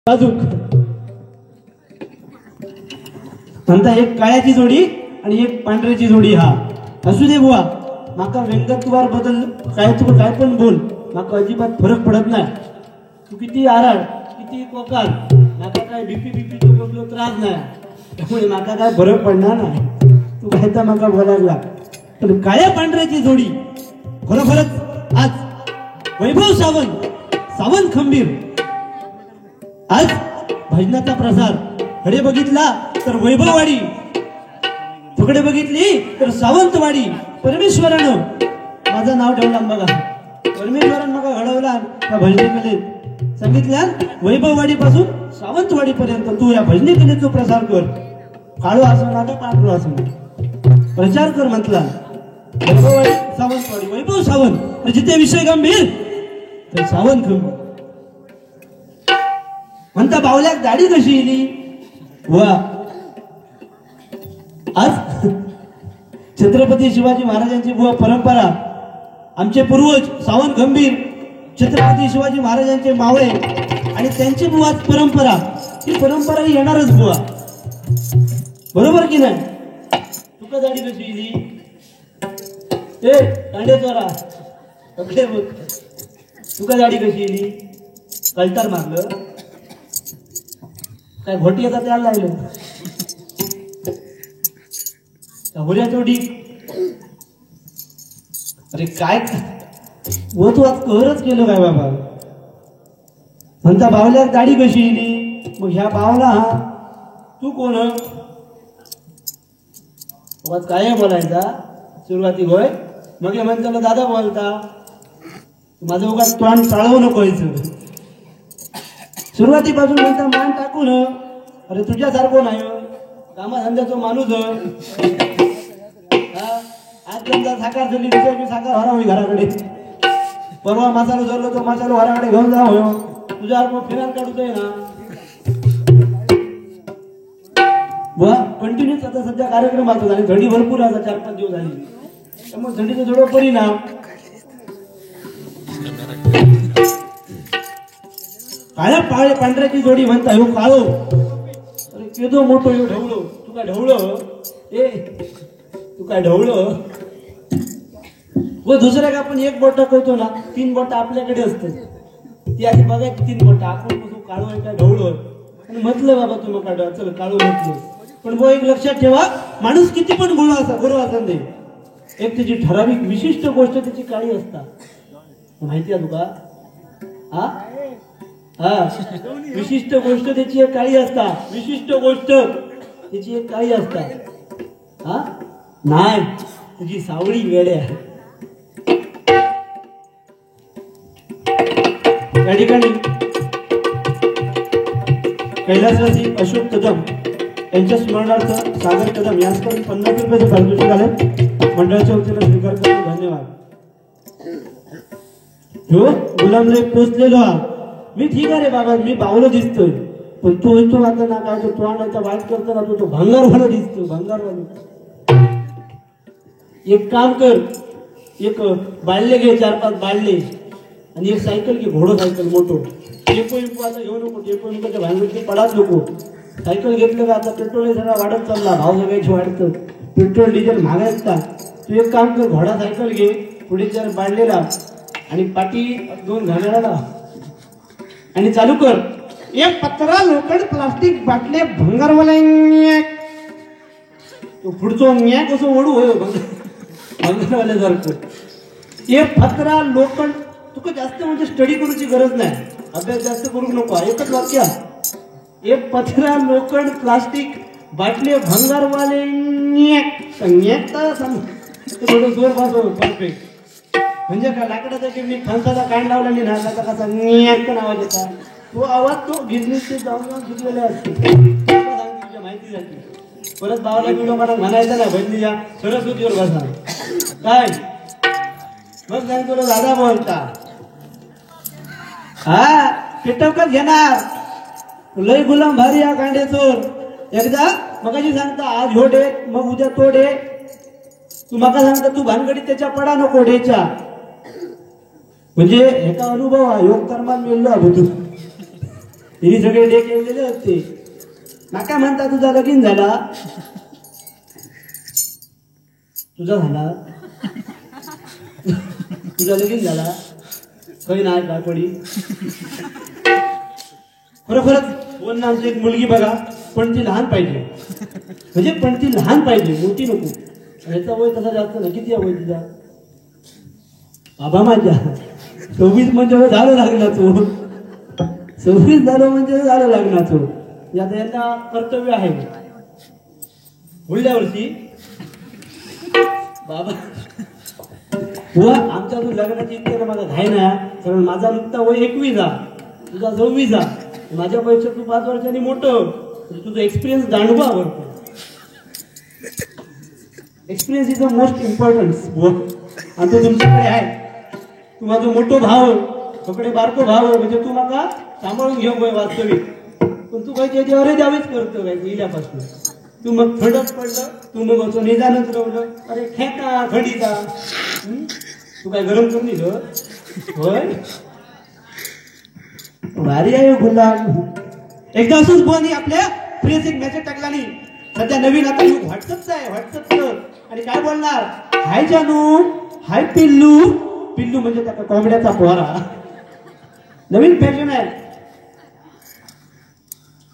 अजून म्हणता एक काळ्याची जोडी आणि एक पांढऱ्याची जोडी हा असू दे बुवा माका व्यंगत्वार बदल काय तू काय पण बोल माका अजिबात फरक पडत नाही तू किती आराड किती कोकार माका काय बीपी तो बोललो त्रास नाही त्यामुळे माका काय फरक पडणार नाही तू काय तर माका बोलायला पण काळ्या पांढऱ्याची जोडी खरोखरच आज वैभव सावंत खंबीर आज भजनाचा प्रसार कडे बघितला तर वैभववाडी तुकडे बघितली तर सावंतवाडी परमेश्वरानं माझं नाव ठेवलं बघा परमेश्वरानं मग घडवला त्या भजनी कलेत सांगितलं वैभववाडी पासून सावंतवाडी पर्यंत तू या भजनी कलेचा प्रसार कर काळू असं ना का पांढरू असं प्रचार कर म्हटला वैभववाडी सावंतवाडी वैभव सावंत जिथे विषय गंभीर तर सावंत खंबीर म्हणता बावल्याक दाढी कशी येली वा आज छत्रपती शिवाजी महाराजांची बुवा परंपरा आमचे पूर्वज सावंत गंभीर छत्रपती शिवाजी महाराजांचे मावळे आणि त्यांची बुवा परंपरा ही परंपरा येणारच बुवा बरोबर की नाही तुका दाढी कशी येली ए कांडे चोरा अकडे बघ तुका दाढी कशी येली कल्टार मारलं काय घोटी येतात त्याला लागलं हुऱ्या चोडी अरे काय व तू आज कहरच केलं काय बाबा म्हणता बावल्यात दाढी कशी येली मग ह्या बावला हा तू कोण आज काय बोलायचा सुरुवाती होय मग म्हणतो दादा बोलता माझं उगाच तोंड चाळवू नको सुरुवातीपासून म्हणता मान टाकून अरे तुझ्यासारखं नाही कामाधंद्याचा माणूस आज समजा साकार झाली दुसऱ्या साकार हरावी घराकडे परवा मसाला धरलो तो मसाला घराकडे घेऊन जा हो तुझ्यासारखं फिरायला काढतोय ना बुवा कंटिन्यूच आता सध्या कार्यक्रम असतो आणि थंडी भरपूर आता 4-5 दिवस झाली त्यामुळे थंडीचा थोडं परिणाम काळ्या पांढऱ्याची जोडी म्हणता हो काळो अरे केदो मोठो यो ढवळो तू काय ढवळं ए तू काय ढवळं व दुसऱ्या का आपण एक बोट करतो ना 3 बोट आपल्याकडे असतात ती आधी बघायची 3 बोट आपण कसं काळो आहे काय ढवळं आणि म्हटलं बाबा तू नका चल काळो म्हटलं पण वो एक लक्षात ठेवा माणूस किती पण गुरु असा दे एक त्याची ठराविक विशिष्ट गोष्ट त्याची काळी असतात माहिती आहे तुका हा विशिष्ट गोष्ट त्याची एक काळी असता विशिष्ट गोष्ट त्याची एक काळी असता हा नाही तुझी सावळी वेड्या या ठिकाणी कैलासवासी अशोक कदम यांच्या स्मरणार्थ सागर कदम यांच्याकडून 50 रुपयाचे पारितोषिक आले मंडळाच्या वतीने स्वीकार करतो धन्यवाद हो गुलामले पोचलेलो मी ठीक आहे रे बाबा मी बावलो दिसतोय पण तो आता ना काय तो आणायचा वाईट करतो ना तो भंगारवाला दिसतो भंगारवाला एक काम कर एक बाळले घे 4-5 बाळले आणि एक सायकल घे घोडो सायकल मोठो टेपो आता घेऊ नको टेपो भांगरची पडाच नको सायकल घेतलं का आता पेट्रोल सगळा वाढत चालला भाव सगळ्याची वाढतं पेट्रोल डिझेल महागायच का तू एक काम कर घोडा सायकल घे पुढे 4 बाळलेला आणि पाठी 2 घालण्याला आणि चालू कर एक पत्रा लोखंड प्लास्टिक बाटले भंगारवाला तो पुढचो न्या कसं ओढू होय भंगारवाल्यासारखं एक पत्रा लोखंड तुका जास्त म्हणजे स्टडी करूची गरज नाही अभ्यास जास्त करू नको एकच वाक्य एक पत्रा लोखंड प्लास्टिक बाटले भंगारवाले थोडं जोर बसव परफेक्ट म्हणजे काय लाकडाचा किमनी फणसाचा कांड लावला नाही ना कसा नियंत्रण आवाज येतात तो आवाज तो गिरणीचे जाऊन शिकलेले असते तुझ्या माहिती झाली परत बावला व्हिडिओ मला म्हणायचं ना बहिणीच्या सरस्वतीवर बसा काय मग सांग तुला दादा बोलता हा पेटवकच घेणार लय गुलाम भारी हा कांडे चोर एकदा मगाशी सांगता आज ह्यो डे मग उद्या तो डे तू मका सांगता तू भानगडीत त्याच्या पडा नको डेच्या म्हणजे एका अनुभव योग कर्मात मिळलो अभूत हिने सगळे डे केलेले होते. माका म्हणता तुझा लगीन झाला, तुझा झाला, तुझा लगीन झाला काही नाही का पडी. खरोखरच बोल ना, आमची एक मुलगी बघा, पण ती लहान पाहिजे, म्हणजे पण ती लहान पाहिजे, मोठी नको. ह्याचा वय तसा जास्त नाही. किती वय तुझा बाबा? माझ्या 26 म्हणजे झालं लागला तो. 26 झालं म्हणजे झालं लागणार तो. आता यांना कर्तव्य आहे पुढल्या वर्षी बाबा बुवा आमच्या तू लग्नाची इतक्या माझा घाय ना, कारण माझा नुकता वय 21 तुझा 26 माझ्यापेक्षा तू 5 वर्षांनी मोठं, तुझा एक्सपिरियन्स दांडवा आवडतो. Experience is the most importance बुवा. आणि तो तुमच्याकडे आहे. तू माझा मोठो भाव, तुकडे बारको भाव, म्हणजे तू मला सांभाळून घेऊ वय वास्तविक. पण तू काही त्याच्यावर द्यावीच करतो काय गेल्यापासून. तू मग थंडच पडलं, तू मग असं निदानच राहिलं. अरे खेळता थंडीचा तू काय गरम करून दिलं होय. भारी आहे गुलाब. एकदा असंच बोनी आपल्या प्रियस एक मेसेज टाकला नाही. सध्या नवीन आता व्हॉट्सअपचा आहे, व्हॉट्सअपचं. आणि काय बोलणार, हाय जानू, हाय पिल्लू. पिल्लू म्हणजे त्या कोंबड्याचा पोरा, नवीन फॅशन आहे.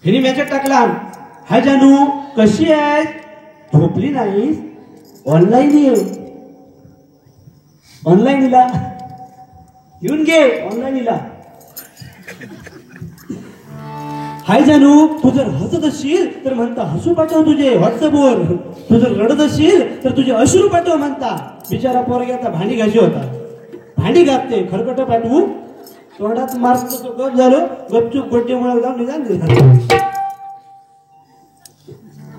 हिने मेसेज टाकला, हाय जानू कशी आहे, झोपली नाहीस, ऑनलाईन ये. ऑनलाईन इला येऊन घे, ऑनलाईन इला. हाय जानू तू जर हसत असशील तर म्हणता हसू पाठव तुझे व्हॉट्सअपवर. तू जर रडत असशील तर तुझे अश्रू पाठव म्हणता. बिचारा पोरग्याचा भांडी घाशी होता, भांडी घातते, खरकट पाठवू तोंडात मारतो तो. गप झालो, गपचूप गोट्यामुळे जाऊन निघाल.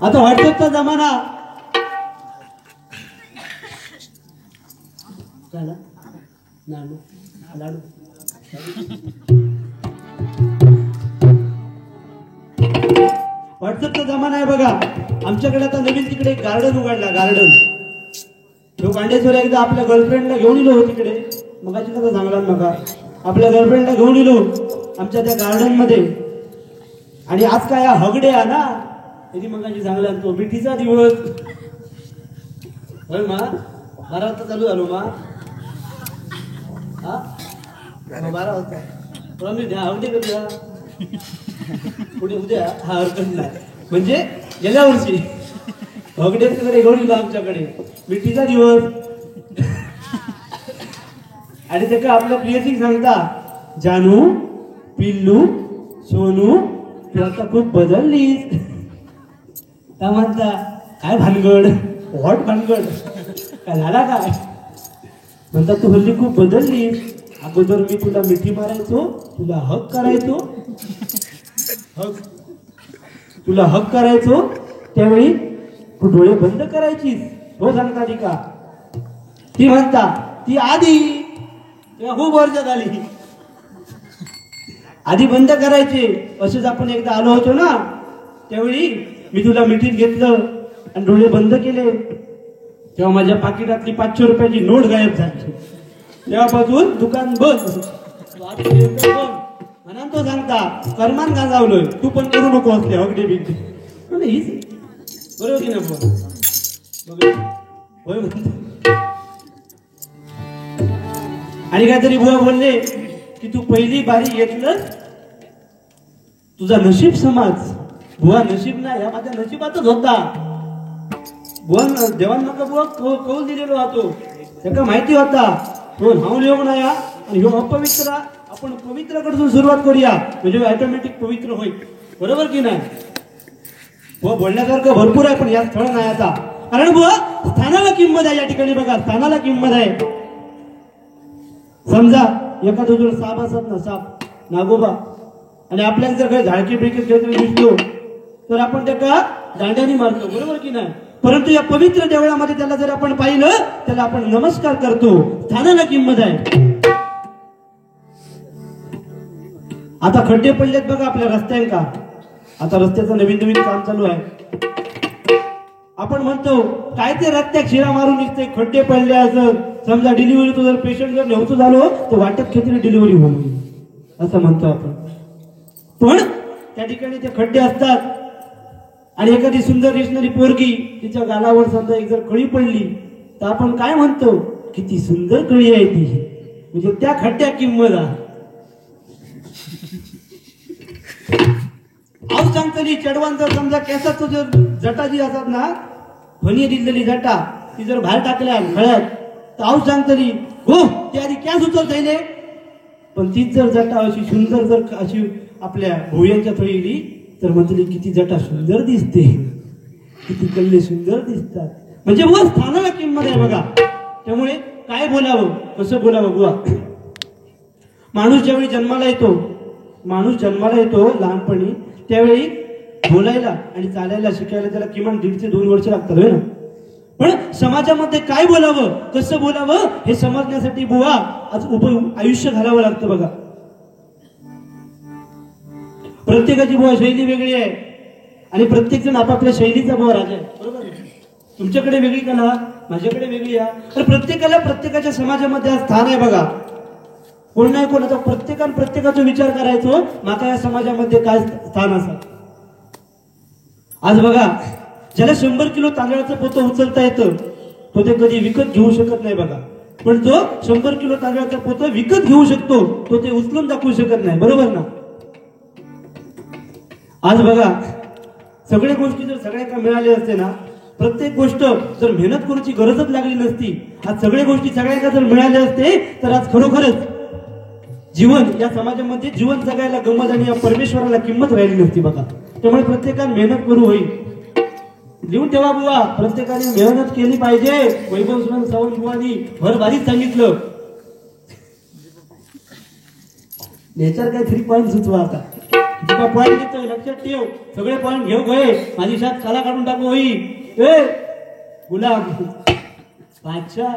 आता व्हॉट्सअपचा जमाना झाला. लाडू लाडू व्हॉट्सअपचा जमाना आहे बघा. आमच्याकडे आता नवीन तिकडे एक गार्डन उघडला, गार्डन. तो गांडेश्वर एकदा आपल्या गर्लफ्रेंडला घेऊन येलो हो तिकडे. मगाची नका सांगला नका. आपल्या गर्लफ्रेंडला घेऊन येलो आमच्या त्या गार्डन मध्ये. आणि आज काय हगडे आहे ना, त्याची मगाची सांगला तो मिठीचा दिवस होय मा. 12 वाजता चालू झालो मा. हा 12 वाजता प्रॉमिस द्या, हगडे करूया पुढे उद्या. हा हरकत नाही. म्हणजे गेल्या वर्षी हगडेकडे घेऊन येलो आमच्याकडे, मिठीचा दिवस. आणि ते का आपल्या प्रियसी सांगता, जानू पिल्लू सोनू तू आता खूप बदललीस. त्या म्हणता काय भानगड, व्हॉट भानगड, काय झाला काय. म्हणता तू हल्ली खूप बदललीस. अगोदर मी तुला मिठी मारायचो, तुला हक करायचो, तुला हक करायचो त्यावेळी तू डोळे बंद करायचीस. हो सांगता ती का. ती म्हणता ती आधी तेव्हा खूप वर्ष झाली, आधी बंद करायचे. असेच आपण एकदा आलो होतो ना, त्यावेळी मी तुला मिठीत घेतलं आणि डोळे बंद केले. तेव्हा माझ्या पाकिटातली 500 रुपयाची नोट गायब झाली. तेव्हापासून दुकान बंद. म्हणून तो सांगता कर्मान गाजावलोय, तू पण करू नको असले हगडे बिगडे. बरोबर की नाही. होय म्हणतो. आणि काहीतरी बुवा बोलले की तू पहिली बारी घेतलं, तुझा नशीब समाज. बुवा नशीब नाही, ह्या माझ्या नशिबातच होता. बुवा देवान नका बुवा कौल दिलेलो होतो, त्याला माहिती होता तो नाव येऊ नया आणि ह्यो अपवित्र. आपण पवित्राकडून सुरुवात करूया, म्हणजे ऑटोमॅटिक पवित्र होईल. बरोबर की नाही. बुवा बोलण्यासारखं भरपूर आहे, पण या स्थळ नाही आता. कारण बुवा स्थानाला किंमत आहे. या ठिकाणी बघा स्थानाला किंमत आहे. समजा एखादं जर साप असत ना, साप नागोबा, आणि आपल्याला जर काही झाडकी बिडकी खेळताना दिसलो तर आपण त्याला दांड्याने मारतो. बरोबर की नाही. परंतु या पवित्र देवळामध्ये त्याला जर आपण पाहिलं त्याला आपण नमस्कार करतो. स्थानाला किंमत आहे. आता खड्डे पडलेत बघा आपल्या रस्त्यांका. आता रस्त्याचं नवीन नवीन काम चालू आहे. आपण म्हणतो काय ते रस्त्यात शिरा मारून निघते, खड्डे पडले असं. समजा डिलिव्हरी तो जर पेशंट जर झालो तर वाटत खेत्री डिलिव्हरी होईल असं म्हणतो आपण. पण त्या ठिकाणी ते खड्डे असतात आणि एखादी सुंदर दिसणारी पोरगी तिच्या गालावर समजा एक जर कळी पडली तर आपण काय म्हणतो, किती सुंदर कळी आहे ती, म्हणजे त्या खड्ड्या किंमत आहे. आऊस सांगतली चढवान जर समजा केसाचं जर जटा जी असतात ना, फणी दिलेली जटा ती जर बाहेर टाकल्या खळ्यात तर आऊस सांगतली हो ती आधी क्या सुचल जाईल, पण तीच जर जटा अशी सुंदर जर अशी आपल्या भोयांच्या थळी गेली तर म्हणतली किती जटा सुंदर दिसते, किती कल्ले सुंदर दिसतात. म्हणजे व स्थानाला किंमत आहे बघा. त्यामुळे काय बोलावं, कसं बोलावं बुवा. माणूस ज्यावेळी जन्माला येतो लहानपणी, त्यावेळी बोलायला आणि चालायला शिकायला त्याला किमान 1.5 ते 2 वर्ष लागतात होय ना. पण समाजामध्ये काय बोलावं, कसं बोलावं हे समजण्यासाठी बुवा आज आयुष्य घालावं लागतं बघा. प्रत्येकाची बुवा शैली वेगळी आहे आणि प्रत्येक जण आपापल्या शैलीचा बुवा राजा आहे, बरोबर. तुमच्याकडे वेगळी कला, माझ्याकडे वेगळी आहे, तर प्रत्येकाला प्रत्येकाच्या समाजामध्ये आज स्थान आहे बघा. कोण नाही कोण, आता प्रत्येकाचा विचार करायचो माका या समाजामध्ये काय स्थान असं. आज बघा ज्याला 100 किलो तांदळाचं पोतं उचलता येतं तो ते कधी विकत घेऊ शकत नाही बघा. पण जो 100 किलो तांदळाचं पोतं विकत घेऊ शकतो तो ते उचलून दाखवू शकत नाही, बरोबर ना. आज बघा सगळ्या गोष्टी जर सगळ्यांना मिळाल्या असते ना, प्रत्येक गोष्ट जर मेहनत करूची गरजच लागली नसती, आज सगळ्या गोष्टी सगळ्यांना जर मिळाल्या असते तर आज खरोखरच जीवन या समाजामध्ये जीवन जगायला गमत आणि या परमेश्वराला किंमत राहिली नसती बघा. त्यामुळे प्रत्येकाने मेहनत करू होईल. लिहून ठेवा बुवा, प्रत्येकाने मेहनत केली पाहिजे. वैभव सावंत बुवानी भरभारीच सांगितलं. नेचर काहीतरी पॉईंट सुचवा आता. तुझा पॉईंट देतोय लक्षात ठेव, सगळे पॉईंट घेऊ गए माझी शात काला काढून टाकू होई. गुलाब बादशाह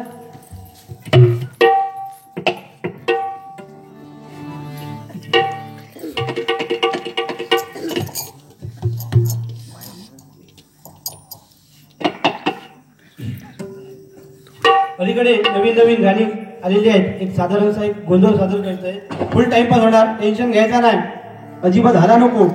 अलीकडे नवीन गाणी आलेली आहेत. एक साधारण एक गोंधळ सादर करतोय. फुल टाइमपास होणार, टेन्शन घ्यायचा नाही, अजिबात हाला नको.